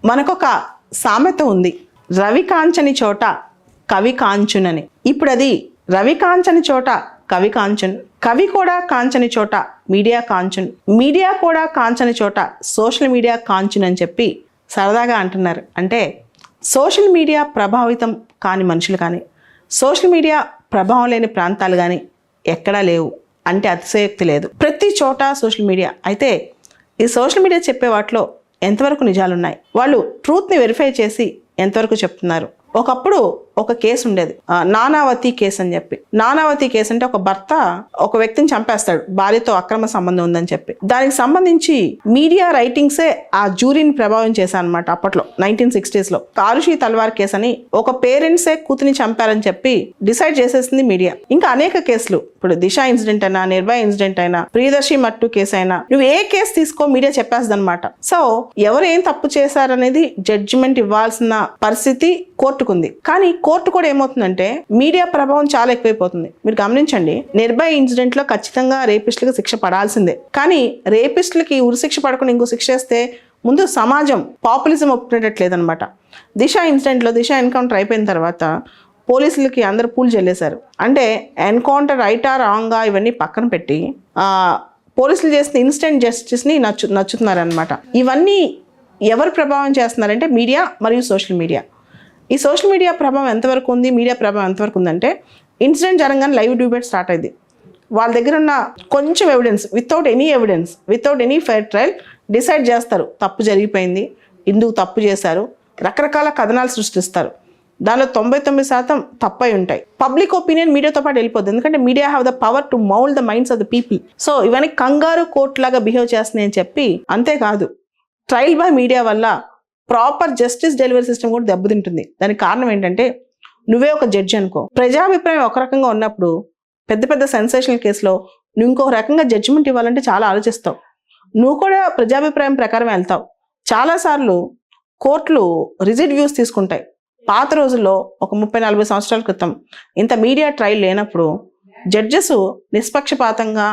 మనకొక సామెత ఉంది, రవి కాంచని చోట కవి కాంచునని. ఇప్పుడు అది రవి కాంచని చోట కవి కాంచున్, కవి కూడా కాంచని చోట మీడియా కాంచున్, మీడియా కూడా కాంచని చోట సోషల్ మీడియా కాంచున్ అని చెప్పి సరదాగా అంటున్నారు. అంటే సోషల్ మీడియా ప్రభావితం కాని మనుషులు కానీ, సోషల్ మీడియా ప్రభావం లేని ప్రాంతాలు కానీ ఎక్కడా లేవు అంటే అతిశయోక్తి లేదు. ప్రతి చోట సోషల్ మీడియా. అయితే ఈ సోషల్ మీడియా చెప్పే వాటిలో ఎంతవరకు నిజాలున్నాయి, వాళ్ళు ట్రూత్ని వెరిఫై చేసి ఎంతవరకు చెప్తున్నారు. ఒకప్పుడు ఒక కేసు ఉండేది, నానావతి కేసు అని చెప్పి. నానావతి కేసు అంటే ఒక భర్త ఒక వ్యక్తిని చంపేస్తాడు, భార్యతో అక్రమ సంబంధం ఉందని చెప్పి. దానికి సంబంధించి మీడియా రైటింగ్సే ఆ జ్యూరీని ప్రభావం చేశాను అనమాట. అప్పట్లో 1960s కారుషి తల్వార్ కేసు అని ఒక పేరెంట్సే కూతుని చంపారని చెప్పి డిసైడ్ చేసేసింది మీడియా. ఇంకా అనేక కేసులు, ఇప్పుడు దిశ ఇన్సిడెంట్ అయినా, నిర్భయ ఇన్సిడెంట్ అయినా, ప్రియదర్శి మట్టు కేసు అయినా, నువ్వు ఏ కేసు తీసుకో మీడియా చెప్పేస్తుంది అనమాట. సో ఎవరు ఏం తప్పు చేశారనేది జడ్జిమెంట్ ఇవ్వాల్సిన పరిస్థితి కోర్టుకుంది. కానీ కోర్టు కూడా ఏమవుతుందంటే మీడియా ప్రభావం చాలా ఎక్కువైపోతుంది. మీరు గమనించండి, నిర్భయ ఇన్సిడెంట్ లో ఖచ్చితంగా రేపిస్టులకు శిక్ష పడాల్సిందే. కానీ రేపిస్టులకి ఉరిశిక్ష పడకుండా ఇంకో శిక్ష వేస్తే ముందు సమాజం పాపులిజం ఒప్పుకునేటట్లేదనమాట. దిశ ఇన్సిడెంట్ లో, దిశ ఎన్కౌంటర్ అయిపోయిన తర్వాత పోలీసులకి అందరూ పూలు చెల్లేశారు. అంటే ఎన్కౌంటర్ రైటా రాంగా ఇవన్నీ పక్కన పెట్టి పోలీసులు చేసిన ఇన్స్టెంట్ జస్టిస్ని నచ్చుతున్నారనమాట. ఇవన్నీ ఎవరు ప్రభావం చేస్తున్నారంటే మీడియా మరియు సోషల్ మీడియా. ఈ సోషల్ మీడియా ప్రభావం ఎంతవరకు ఉంది, మీడియా ప్రభావం ఎంతవరకు ఉందంటే, ఇన్సిడెంట్ జరగగానే లైవ్ డిబేట్ స్టార్ట్ అయింది. వాళ్ళ దగ్గర ఉన్న కొంచెం evidence, without any evidence, without any fair trial decide చేస్తారు తప్పు జరిగిపోయింది, ఇందుకు తప్పు చేశారు, రకరకాల కథనాలు సృష్టిస్తారు. దానిలో 99% తప్పై ఉంటాయి. పబ్లిక్ ఒపీనియన్ మీడియాతో పాటు వెళ్ళిపోద్ది, ఎందుకంటే media have the power to mould the minds of the people. So ఇవన్నీ కంగారు కోర్టు లాగా బిహేవ్ చేస్తున్నాయి అని చెప్పి. అంతేకాదు, ట్రయల్ బై మీడియా వల్ల ప్రాపర్ జస్టిస్ డెలివరీ సిస్టమ్ కూడా దెబ్బతింటుంది. దానికి కారణం ఏంటంటే, నువ్వే ఒక జడ్జి అనుకో, ప్రజాభిప్రాయం ఒక రకంగా ఉన్నప్పుడు పెద్ద పెద్ద సెన్సేషనల్ కేసులో నువ్వు ఇంకొక రకంగా జడ్జిమెంట్ ఇవ్వాలంటే చాలా ఆలోచిస్తావు. నువ్వు కూడా ప్రజాభిప్రాయం ప్రకారం వెళ్తావు. చాలాసార్లు కోర్టులు రిజిడ్ వ్యూస్ తీసుకుంటాయి. పాత రోజుల్లో ఒక 30-40 సంవత్సరాల క్రితం ఇంత మీడియా ట్రయల్ లేనప్పుడు జడ్జెస్ నిష్పక్షపాతంగా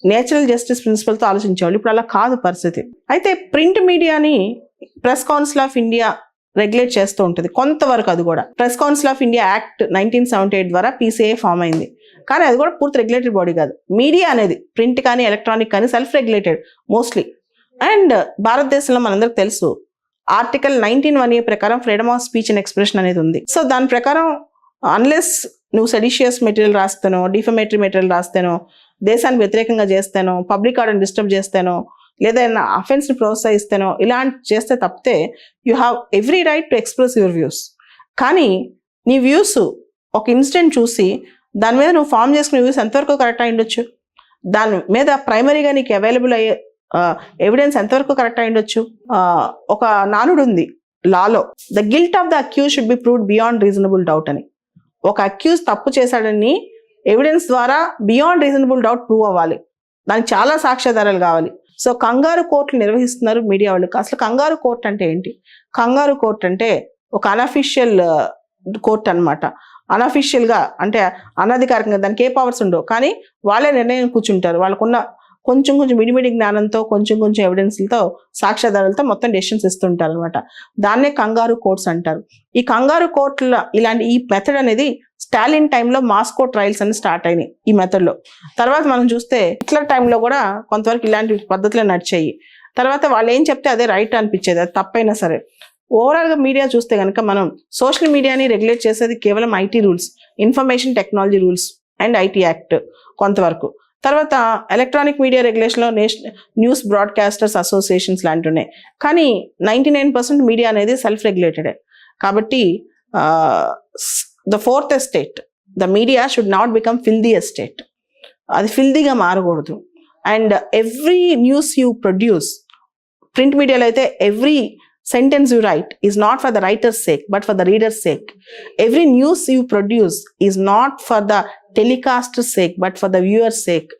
నేచురల్ జస్టిస్ ప్రిన్సిపల్తో ఆలోచించేవాళ్ళు. ఇప్పుడు అలా కాదు పరిస్థితి. అయితే ప్రింట్ మీడియాని press council of India regulate చేస్తూ ఉంటుంది కొంతవరకు. అది కూడా press council of India act 1978 ద్వారా PCA ఫామ్ అయింది. కానీ అది కూడా పూర్తి రెగ్యులేటెడ్ బాడీ కాదు. మీడియా అనేది ప్రింట్ కానీ ఎలక్ట్రానిక్ కానీ సెల్ఫ్ రెగ్యులేటెడ్ మోస్ట్లీ. అండ్ భారతదేశంలో మనందరికి తెలుసు, ఆర్టికల్ 19(1)A ప్రకారం freedom of speech and expression అనేది ఉంది. సో దాని ప్రకారం అన్లెస్ నువ్వు సెడిషియస్ మెటీరియల్ రాస్తానో, డిఫమేటరీ మెటీరియల్ రాస్తానో, దేశానికి వ్యతిరేకంగా చేస్తానో, పబ్లిక్ ఆర్డర్ని డిస్టర్బ్ చేస్తానో, లేదా అఫెన్స్ని ప్రోత్సహిస్తానో, ఇలాంటి చేస్తే తప్పితే you have every right to express your views. కానీ నీ వ్యూస్ ఒక ఇన్సిడెంట్ చూసి దాని మీద నువ్వు ఫామ్ చేసుకునే వ్యూస్ ఎంతవరకు కరెక్ట్ అయి ఉండొచ్చు, దాని మీద ప్రైమరీగా నీకు అవైలబుల్ అయ్యే ఎవిడెన్స్ ఎంతవరకు కరెక్ట్ అయి ఉండొచ్చు. ఒక నానుడు ఉంది లాలో, the guilt of the accuse should be proved beyond reasonable doubt అని. ఒక అక్యూజ్ తప్పు చేశాడని ఎవిడెన్స్ ద్వారా బియాండ్ రీజనబుల్ డౌట్ ప్రూవ్ అవ్వాలి. దానికి చాలా సాక్ష్యాధారాలు కావాలి. సో కంగారు కోర్టులు నిర్వహిస్తున్నారు మీడియా వాళ్ళు. అసలు కంగారు కోర్టు అంటే ఏంటి? కంగారు కోర్టు అంటే ఒక అనఫిషియల్ కోర్టు అనమాట. అనఫిషియల్గా అంటే అనధికారికంగా దానికి ఏ పవర్స్ ఉండవు, కానీ వాళ్ళే నిర్ణయం కూర్చుంటారు. వాళ్ళకున్న కొంచెం మిడిమిడి జ్ఞానంతో, కొంచెం ఎవిడెన్స్లతో, సాక్ష్యాధారాలతో మొత్తం డెసిషన్స్ ఇస్తుంటారు అనమాట. దాన్నే కంగారు కోర్ట్స్ అంటారు. ఈ కంగారు కోర్టుల ఇలాంటి ఈ మెథడ్ అనేది స్టాలిన్ టైంలో మాస్కో ట్రయల్స్ అని స్టార్ట్ అయినాయి ఈ మెథడ్లో. తర్వాత మనం చూస్తే హిట్లర్ టైంలో కూడా కొంతవరకు ఇలాంటి పద్ధతులు నడిచాయి. తర్వాత వాళ్ళు ఏం చెప్తే అదే రైట్ అనిపించేది, అది తప్పైనా సరే. ఓవరాల్గా మీడియా చూస్తే కనుక మనం సోషల్ మీడియాని రెగ్యులేట్ చేసేది కేవలం IT rules, information technology rules and IT act కొంతవరకు. తర్వాత ఎలక్ట్రానిక్ మీడియా రెగ్యులేషన్లో న్యూస్ బ్రాడ్కాస్టర్స్ అసోసియేషన్స్ లాంటివి ఉన్నాయి. కానీ 99% మీడియా అనేది సెల్ఫ్ రెగ్యులేటెడే. కాబట్టి the fourth estate, the media should not become filthy estate. అది ఫిల్దీగా మారకూడదు. And every news you produce, print మీడియాలో అయితే every sentence you write is not for the writer's sake but for the reader's sake. Every news you produce is not for the telecaster's sake but for the viewer's sake.